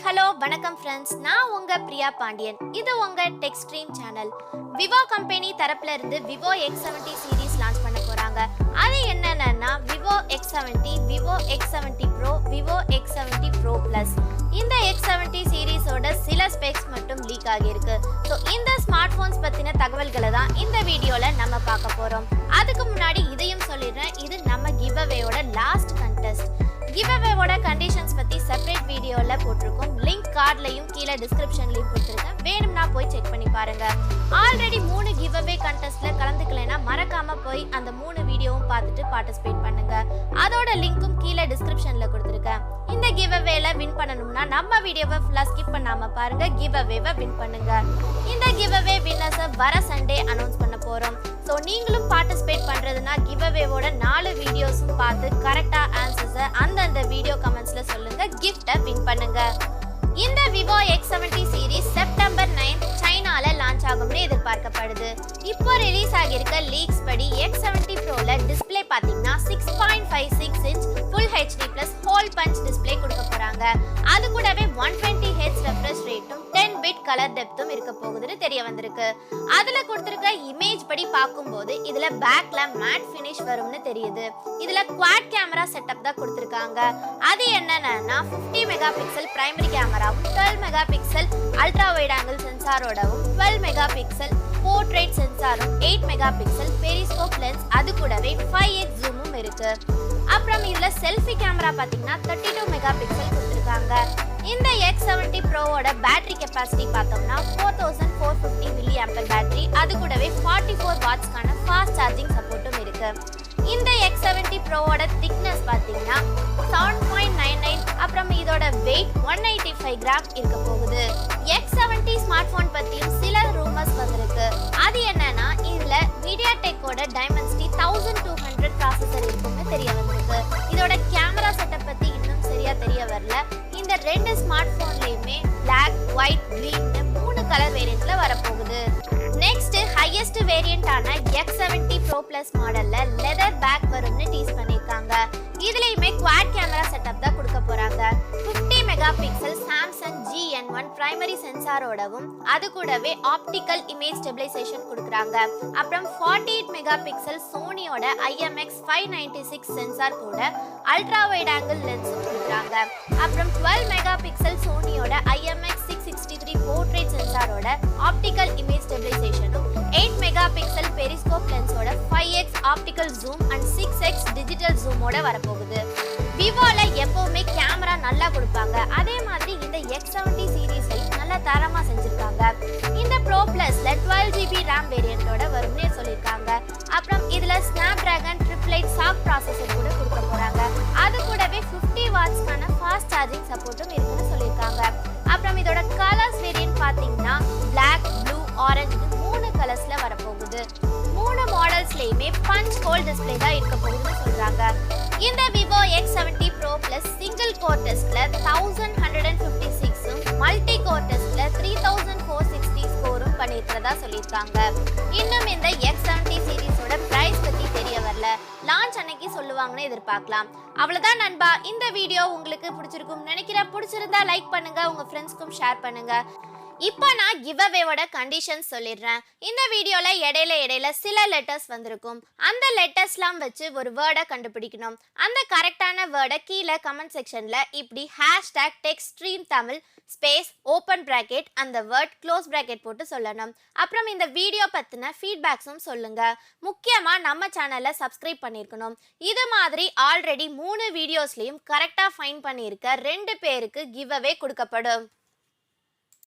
Hello வணக்கம் friends, நான் உங்க பிரியா பாண்டியன். இது உங்க tech stream channel. Vivo company தரப்புல இருந்து விவோ X70 சீரிஸ் லான்ச் பண்ண போறாங்க. அது என்னன்னா Vivo X70, Vivo X70 Pro, Vivo X70 Pro Plus. இந்த X70 சீரிஸோட சில ஸ்பெக்ஸ் மட்டும் லீக் ஆகியிருக்கு. ஸோ இந்த ஸ்மார்ட் போன்ஸ் பத்தின தகவல்களை தான் இந்த வீடியோல நம்ம பார்க்க போறோம். அதுக்கு முன்னாடி இதையும் சொல்லிடுறேன், இது நம்ம கிவ் அவேயோட லாஸ்ட் கண்டெஸ்ட். கிவ் அவேவோட கண்டிஷன்ஸ் பத்தி செப்பரேட் வீடியோல போட்டிருக்கோம். லிங்க் கார்ட்லயும் கீழே டிஸ்கிரிப்ஷன்லயும் கொடுத்துருக்கேன், வேணும்னா போய் செக் பண்ணி பாருங்க. ஆல்ரெடி 3 கிவ் அவே கண்டெஸ்ட்ல கலந்துக்கலைன்னா மறக்காம போய் அந்த 3 வீடியோவும் பார்த்துட்டு பார்ட்டிசிபேட் பண்ணுங்க. அதோட லிங்க்கும் கீழே டிஸ்கிரிப்ஷன்ல கொடுத்துருக்கேன். இந்த கிவ் அவேல வின் பண்ணணும்னா நம்ம வீடியோவை ஃபுல்லா ஸ்கிப் பண்ணாம பாருங்க, கிவ் அவேவை வின் பண்ணுங்க. இந்த கிவ் அவே வின்னர்ஸை வர சண்டே அனௌன்ஸ் பண்ண போறோம். ஸோ நீங்களும் பார்ட்டிசிபேட் பண்றதுன்னா கிவ் அவேவோட 4 வீடியோஸும் பார்த்து கரெக்டா ஆன்சர்ஸை அந்தந்த வீடியோ கமெண்ட்ஸ்ல சொல்லுங்க, கிஃப்டை வின் பண்ணுங்க. இந்த விவோ X70 சீரிஸ் செப்டம்பர் 9 சைனால லான்ச் ஆகும்னு எதிர்பார்க்கப்படுது. இப்போ ரிலீஸ் ஆகியிருக்க லீக்ஸ் படி X70 Proல டிஸ்பிளே பார்த்தீங்கன்னா 6.56 inch full HD plus hole punch display கொடுக்க போறாங்க. அது கூடவே 120 Hz ரெஃப்ரெஷ் ரேட்டும் 10 பிட் கலர் டெப்த்தும் இருக்க போகுதுன்னு தெரிய வந்திருக்கு. அதுல கொடுத்திருக்க இமேஜ் படி பார்க்கும்போது இதுல பேக்ல மேட் ஃபினிஷ் வரும்னு தெரியுது. இதுல குவாட் கேமரா செட்டப் தான் கொடுத்திருக்காங்க. அது என்னன்னா 50 மெகா பிக்சல் பிரைமரி கேமராவும் 12 mega pixel ultra wide angle சென்சாரோடவும் 12 மெகா பிக்சல் போர்ட்ரேட் சென்சாரும் 8 மெகா பிக்சல் பெரிஸ்கோப் லென்ஸ் அது கூடவே 5x ஜூமும் இருக்கு. அப்புறம் இதுல செல்ஃபி கேமரா பாத்தீங்கன்னா 32 மெகா பிக்சல் கொடுத்திருக்காங்க. இந்த X70 Proவோட பேட்டரி கெப்பாசிட்டி பார்த்தோம்னா 4450 மில்லி ஆம்பர் பேட்டரி, அது கூடவே 44 வாட்ஸ்க்கான ஃபாஸ்ட் சார்ஜிங் சப்போர்ட்டும் இருக்கு. இந்த X70 Proவோட திக்னஸ் பார்த்தீங்கன்னா 7.99, அப்புறம் இதோட வெயிட் 185 கிராம் இருக்க போகுது. X70 ஸ்மார்ட் போன் பத்தியும் சில ரூமர்ஸ் வந்திருக்கு. அது என்னன்னா இதுல மீடியாடெக்கோட டைமென்சிட்டி 1200 ப்ராசஸர் இருக்கும்னு தெரிய வந்திருக்கு. இதோட கேமரா செட்டப் பத்தி இன்னும் சரியா தெரிய வரல. இந்த 2 ஸ்மார்ட் போன்லயுமே Black, White, Green 3 கலர் வேரியன்ட்ல வரப்போகுது. நெக்ஸ்ட் ஹையஸ்ட் வேரியண்டான X70 Pro Plus மாடல்ல லெதர் பேக் வரும்னு டீஸ் பண்ணிருக்காங்க. இதுலயுமே குவாட் கேமரா செட்டப் தான் கொடுக்க போறாங்க. 50 mega pixel Samsung GN1 primary சென்சாரோடவும் அது கூடவே ஆப்டிக்கல் இமேஜ் ஸ்டெபிலைசேஷன் கொடுக்குறாங்க. அப்புறம் 48 மெகா பிக்சல் சோனியோட IMX596 சென்சார் கூட அல்ட்ரா வைட் ஆங்கிள் லென்ஸும் கொடுக்குறாங்க. அப்புறம் 12 மெகா பிக்சல் சோனியோட IMX663 போர்ட்ரேட் சென்சாரோட ஆப்டிக்கல் இமேஜ் ஸ்டெபிலைசேஷனும் 8 மெகா பிக்சல் பெரிஸ்கோப் லென்ஸோட 5x optical zoom and 6x digital ஜூமோட வரப்போகுது. விவோல எப்பவுமே கேமரா நல்லா கொடுப்பாங்க, அதே மாதிரி இந்த X70 சீரிஸ்லையும் நல்லா தரமா செஞ்சிருக்காங்க. இந்த Pro Plusல 12GB RAM வேரியண்டோட வரும்னே சொல்லியிருக்காங்க. அப்புறம் இதுல ஸ்னாப்டிராகன் 888 சாக் ப்ராசஸர் கூட கொடுக்க போறாங்க. அது கூடவே 50 வாட்ஸ்க்கான ஃபாஸ்ட் சார்ஜிங் சப்போர்ட்டும் இருக்குன்னு சொல்லியிருக்காங்க. அப்புறம் இதோட கலர்ஸ் வேரியன்ட் பார்த்தீங்கன்னா Black, Blue, Orange 3 கலர்ஸ்ல வரப்போகுது. 3 மாடல்ஸ்லயுமே பஞ்ச் ஹோல் டிஸ்பிளே தான் இருக்க போகுதுன்னு சொல்றாங்க. இந்த Vivo X70 Pro Plus single core டெஸ்ட்ல 1156ம் மல்டி கோர் டெஸ்ட்ல 3460 ஸ்கோரும் பண்ணிருக்கிறதா சொல்லியிருக்காங்க. இன்னும் இந்த X70 சீரிஸோட பிரைஸ் பத்தி தெரிய வரல, லான்ச் அன்னைக்கு சொல்லுவாங்கன்னு எதிர்பார்க்கலாம். அவ்வளவுதான் நண்பா, இந்த வீடியோ உங்களுக்கு பிடிச்சிருக்கும் நினைக்கிறேன். பிடிச்சிருந்தா லைக் பண்ணுங்க, உங்க ஃப்ரெண்ட்ஸ்க்கும் ஷேர் பண்ணுங்க. இப்போ நான் கிவ் அவேவோட கண்டிஷன்ஸ் சொல்லிடுறேன். இந்த வீடியோல இடையில சில லெட்டர்ஸ் வந்திருக்கும். அந்த லெட்டர்ஸ்லாம் வச்சு ஒரு வேர்டை கண்டுபிடிக்கணும். அந்த கரெக்டான வேர்டை கீழே கமெண்ட் செக்ஷன்ல இப்படி #TechStreamTamil ஸ்பேஸ் ஓப்பன் பிராக்கெட் அந்த வேர்ட் க்ளோஸ் பிராக்கெட் போட்டு சொல்லணும். அப்புறம் இந்த வீடியோ பத்தின ஃபீட்பேக்ஸும் சொல்லுங்க. முக்கியமா நம்ம சேனலை சப்ஸ்கிரைப் பண்ணியிருக்கணும். இது மாதிரி ஆல்ரெடி 3 வீடியோஸ்லயும் கரெக்டா ஃபைண்ட் பண்ணியிருக்க 2 பேருக்கு கிவ் அவே கொடுக்கப்படும்.